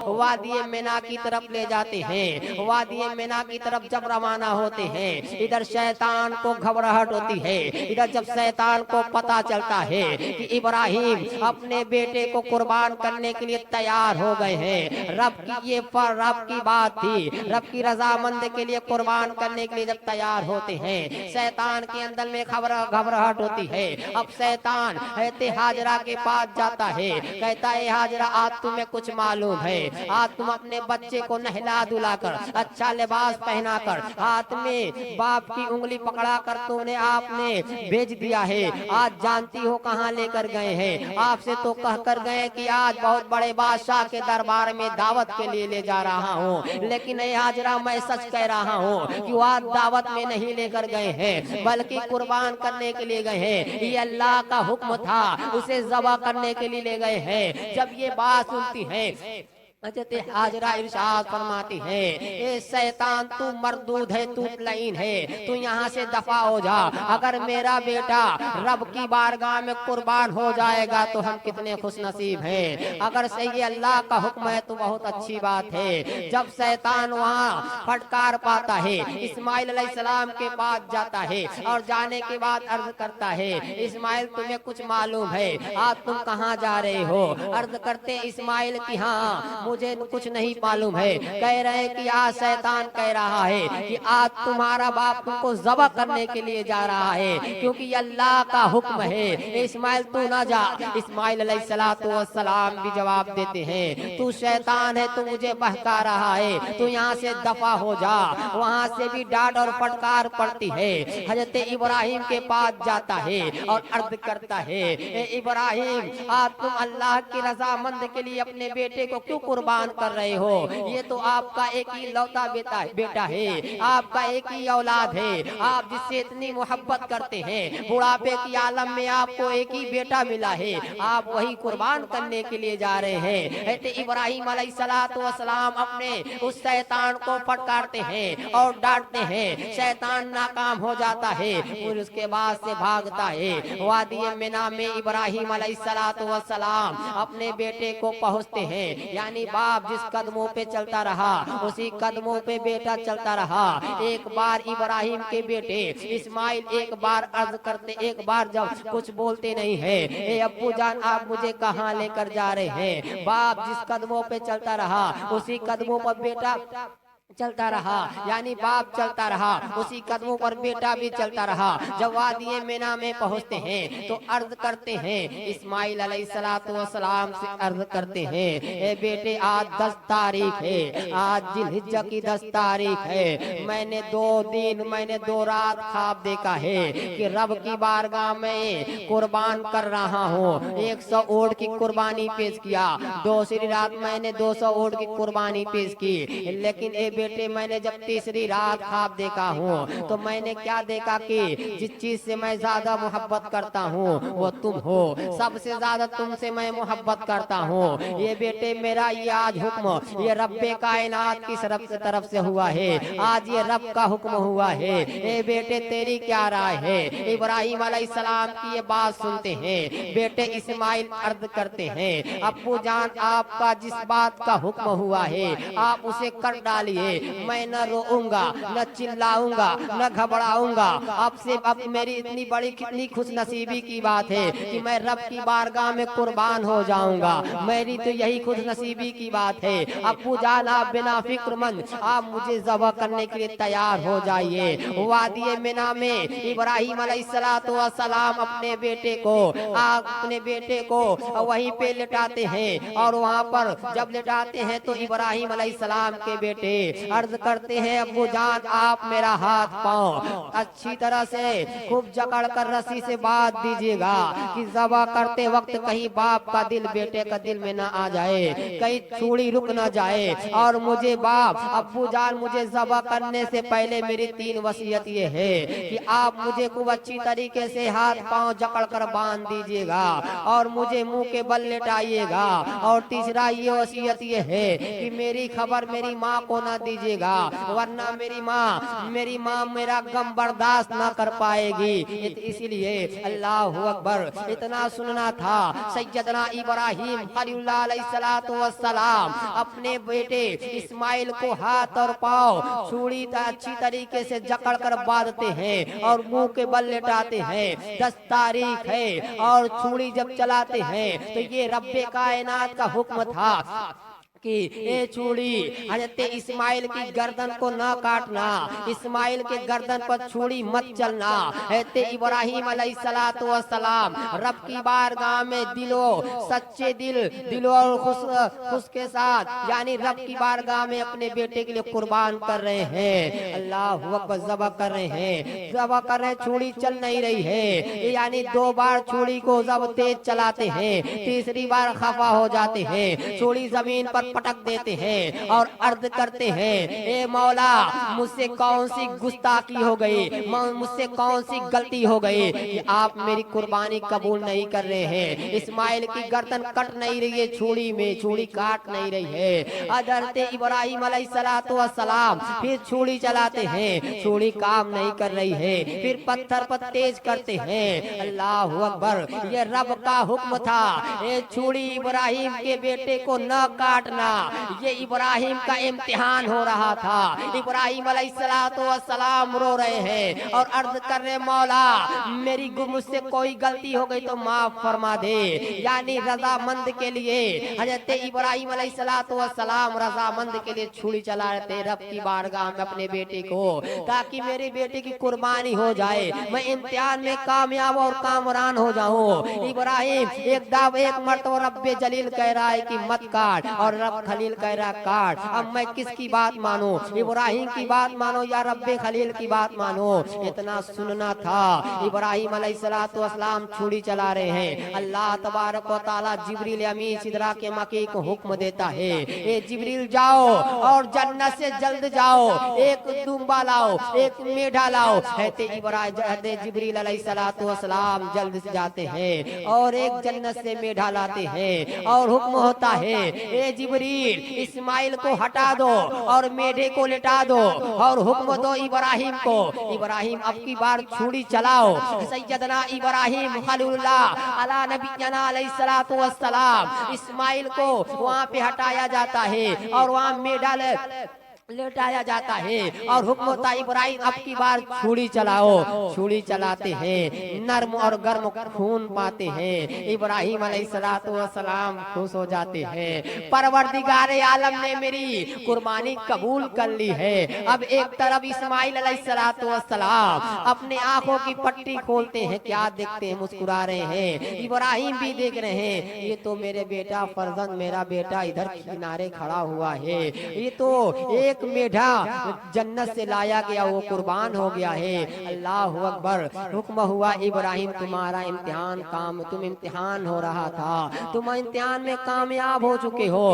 वादी मिना की तरफ ले जाते हैं। वादी मिना की तरफ जब रवाना होते हैं, इधर शैतान को घबराहट होती है। इधर जब शैतान को पता चलता है कि इब्राहिम अपने बेटे को कुर्बान करने के लिए तैयार हो गए हैं, रब की ये पर रब की बात थी, रब की रजामंद के लिए कुर्बान करने के लिए जब तैयार होते हैं, शैतान के अंदर में घबराहट होती है। अब शैतान हाजरा के पास जाता है, कहता है हाजरा आज तुम्हें कुछ मालूम है, आज तुम अपने बच्चे को नहला धुलाकर अच्छा लिबास पहनाकर हाथ में बाप की उंगली पकड़ाकर तुमने आपने भेज दिया है। आज जानती हो कहाँ लेकर गए हैं, आपसे तो कह कर गए कि आज बहुत बड़े बादशाह के दरबार में दावत के लिए ले जा रहा हूँ, लेकिन हाजरा मैं सच कह रहा हूँ कि वो आज दावत में नहीं लेकर गए हैं, बल्कि कुर्बान करने के लिए गए हैं। ये अल्लाह का हुक्म था, उसे ज़बह करने के लिए ले गए हैं। जब ये बात सुनती है, हज़रत हाजरा इरशाद फरमाती है, ए शैतान तू मरदूद है, तू लईन है, तू यहाँ से दफा हो जा। अगर मेरा बेटा रब की बारगाह में कुर्बान हो जाएगा तो हम कितने खुश नसीब हैं। अगर सही अल्लाह का हुक्म है तो बहुत अच्छी बात है। जब शैतान वहाँ फटकार पाता है, इस्माइल अलैहिस्सलाम के पास जाता है और जाने के बाद अर्ज करता है, इस्माइल तुम्हें कुछ मालूम है, आज तुम कहाँ जा रहे हो? अर्ज करते इस्माइल की हाँ मुझे कुछ नहीं मालूम है। कह रहे हैं कि आज शैतान कह रहा है कि आज तुम्हारा बाप तुमको ज़बह करने के लिए जा रहा है, क्योंकि अल्लाह का हुक्म है। इस्माइल तू ना जा। इस्माइल अलैहिस्सलातु वस्सलाम भी जवाब देते हैं, तू शैतान है, तू मुझे बहका रहा है, तू यहाँ से दफा हो जा। वहाँ से भी डांट और फटकार पड़ती है। हजरत इब्राहिम के पास जाता है और अर्ज करता है, ए इब्राहिम आज तुम अल्लाह की रजामंद के लिए अपने बेटे को क्यों कुर्बान कर रहे हो? ये तो आपका एक ही लौता बेटा है, आपका एक ही औलाद है, आप जिससे इतनी मोहब्बत करते हैं, बुढ़ापे की आलम में आपको एक ही बेटा मिला है, आप वही कुर्बान करने के लिए जा रहे हैं। ऐसे इब्राहिम अलैहिस्सलातु वस्सलाम अपने उस शैतान को फटकारते हैं और डांटते हैं। शैतान नाकाम हो जाता है और उसके बाद से भागता है। वादी मिना में इब्राहिम अलैहिस्सलातु वस्सलाम अपने बेटे को पहुँचते हैं, यानी बाप जिस कदमों पे चलता रहा उसी कदमों पे बेटा चलता रहा। एक बार इब्राहिम के बेटे इस्माइल एक बार अर्ज करते, एक बार जब कुछ बोलते नहीं है, ए अब्बू जान आप मुझे कहाँ लेकर जा रहे हैं? बाप जिस कदमों पे चलता रहा उसी कदमों पर बेटा चलता रहा, यानी बाप चलता रहा उसी कदमों पर बेटा भी चलता रहा। जब वादी मिना में पहुँचते हैं तो अर्ज करते हैं, इस्माइल अलैहिस्सलातु वस्सलाम से अर्ज करते हैं, ए बेटे आज 10 तारीख है, आज जिलहिज्जा की 10 तारीख है। मैंने 2 रात ख्वाब देखा है कि रब की बारगाह में कुर्बान कर रहा हूँ। 100 ऊँट की कुर्बानी पेश किया, दूसरी रात मैंने 200 ऊँट की कुर्बानी पेश की, लेकिन बेटे मैंने जब तीसरी रात ख्वाब देखा हूँ तो मैंने क्या देखा कि जिस चीज से मैं ज्यादा मोहब्बत करता हूँ वो तुम हो, सबसे ज्यादा तुमसे मैं मोहब्बत करता हूँ। ये बेटे मेरा ये आज हुक्म ये रब्बे कायनात की तरफ से हुआ है, आज ये रब का हुक्म हुआ है। ये बेटे तेरी क्या राय है? इब्राहिम अलैहिस्सलाम की ये बात सुनते हैं, बेटे इस्माइल अर्ज करते हैं, अब्बू जान आपका जिस बात का हुक्म हुआ है आप उसे कर डालिए, मैं न रोऊंगा न चिल्लाऊंगा न घबराऊंगा। आपसे अब मेरी इतनी बड़ी कितनी खुश नसीबी की बात है कि मैं रब की बारगाह में कुर्बान हो जाऊंगा, मेरी तो यही खुश नसीबी की बात है। अब्बू जान आप बिना फिक्रमंद आप मुझे ज़बह करने के लिए तैयार हो जाइए। वादी मिना में इब्राहिम अलैहिस्सलातु वस्सलाम अपने बेटे को वहीं पे लिटाते हैं और वहाँ पर जब लिटाते हैं तो इब्राहिम अलैहिस्सलाम के बेटे अर्ज करते हैं, अब्बू जान आप मेरा हाथ पांव अच्छी तरह से खूब जकड़ कर रस्सी से बांध दीजिएगा कि ज़बह करते वक्त कहीं बाप का दिल बेटे का दिल में ना आ जाए, कहीं छुरी रुक ना जाए। और मुझे बाप अब्बू जान मुझे ज़बह करने से पहले मेरी 3 वसीयत ये है कि आप मुझे खूब अच्छी तरीके से हाथ पांव जकड़ कर बांध दीजिएगा और मुझे मुंह के बल लेटाइएगा। और तीसरा ये वसीयत ये है कि मेरी खबर मेरी माँ को ना दीजिएगा, वरना मेरी माँ मेरा गम बर्दाश्त ना कर पाएगी। इसीलिए अल्लाह अकबर, इतना सुनना था। सैयदना इब्राहिम खलीलुल्लाह अलैहिस्सलातु वस्सलाम अपने बेटे इस्माइल को हाथ और पाँव छुरी अच्छी तरीके से जकड़ कर बांधते हैं और मुंह के बल लेटाते हैं। 10 तारीख है और छुरी जब चलाते हैं तो ये रब्बे कायनात का हुक्म था कि ये छुरी हजरत इस्माइल की गर्दन को न काटना, इस्माइल के गर्दन पर छुरी मत चलना। हजरत इब्राहिम अलैहिस्सलातु वस्सलाम रब की बारगाह में सच्चे दिलों और खुश के साथ यानी रब की बारगाह में अपने बेटे के लिए कुर्बान कर रहे हैं। अल्लाह अकबर, ज़बह कर रहे हैं, छुरी चल नहीं रही है। यानी 2 बार छुरी को जब तेज चलाते हैं, तीसरी बार खफा हो जाते हैं, छुरी जमीन पर पटक देते हैं और अर्ज करते हैं, ए मौला मुझसे कौन सी गुस्ताखी हो गई, मुझसे कौन सी गलती हो गई कि आप मेरी कुर्बानी कबूल नहीं कर रहे हैं। इस्माइल की गर्दन कट नहीं रही है, छुरी काट नहीं रही है। हज़रत इब्राहिम अलैहिस्सलातु वस्सलाम फिर छुरी चलाते हैं, छुरी काम नहीं कर रही है, फिर पत्थर पर तेज करते हैं। अल्लाह अकबर, ये रब का हुक्म था, ये छुरी इब्राहिम के बेटे को न काटना। ये इब्राहिम का इम्तिहान हो रहा था। इब्राहिम अलैहिस्सलातु वस्सलाम रो रहे हैं और अर्ज कर रहे, मौला मुझसे कोई गलती हो गई तो माफ फरमा दे। यानी रजामंद के लिए हजरत इब्राहिम अलैहिस्सलातु वस्सलाम रजामंद के लिए छुरी चला रहे थे रब की बारगाह में अपने बेटे को, ताकि मेरे बेटे की कुर्बानी हो जाए, मैं इम्तिहान में कामयाब और कामरान हो जाऊं। इब्राहिम एक मर्तबा रब्बे जलील कह रहा है कि मत काट, और रब खलील कह रहा काट। अब मैं किसकी बात मानूं, इब्राहिम की बात मानो या रब्बे खलील की बात मानो? इतना सुनना था। इब्राहिम अलैहिस्सलातु वस्सलाम छुरी चला रहे हैं। अल्लाह तबारक व तआला जिब्रील अमीन सिदरा के मकी को हुक्म देता है, ए जिब्रील जाओ और जन्नत से जल्द जाओ, एक दुम्बा लाओ, एक मेढा लाओ। जिब्रील अलैहिस्सलातु वस्सलाम जल्द से जाते हैं और एक जन्नत से मेढा लाते हैं और हुक्म होता है, ए जिब्रील इस्माइल को हटा दो और मेढे को लेटा दो और हुक्म दो इब्राहिम को, इब्राहिम अब की बार छुरी चलाओ। सैयदना इब्राहिम खलीलुल्लाह अला नबीना अलैहिस्सलातु वस्सलाम इस्माइल को वहाँ पे हटाया जाता है और वहाँ मेढा लेटाया जाता है और हुक्म होता है, इब्राहिम अब की बार छुरी चलाओ। छुरी चलाते हैं, नर्म और गर्म खून पाते हैं। इब्राहिम अलैहिस्सलातु वस्सलाम खुश हो जाते हैं, परवरदिगारे आलम ने मेरी कुर्बानी कबूल कर ली है। अब एक तरफ इस्माइल अलैहिस्सलातु वस्सलाम अपने आंखों की पट्टी खोलते हैं, क्या देखते हैं? मुस्कुरा रहे हैं। इब्राहिम भी देख रहे हैं, ये तो मेरे बेटा फर्जंद, मेरा बेटा इधर किनारे खड़ा हुआ है, ये तो एक मेढा जन्नत से लाया गया, वो कुर्बान हो गया है। अल्लाह अकबर, हुक्म हुआ इब्राहिम तुम्हारा इम्तिहान तुम इम्तिहान हो रहा था, तुम इम्तिहान में कामयाब हो चुके हो।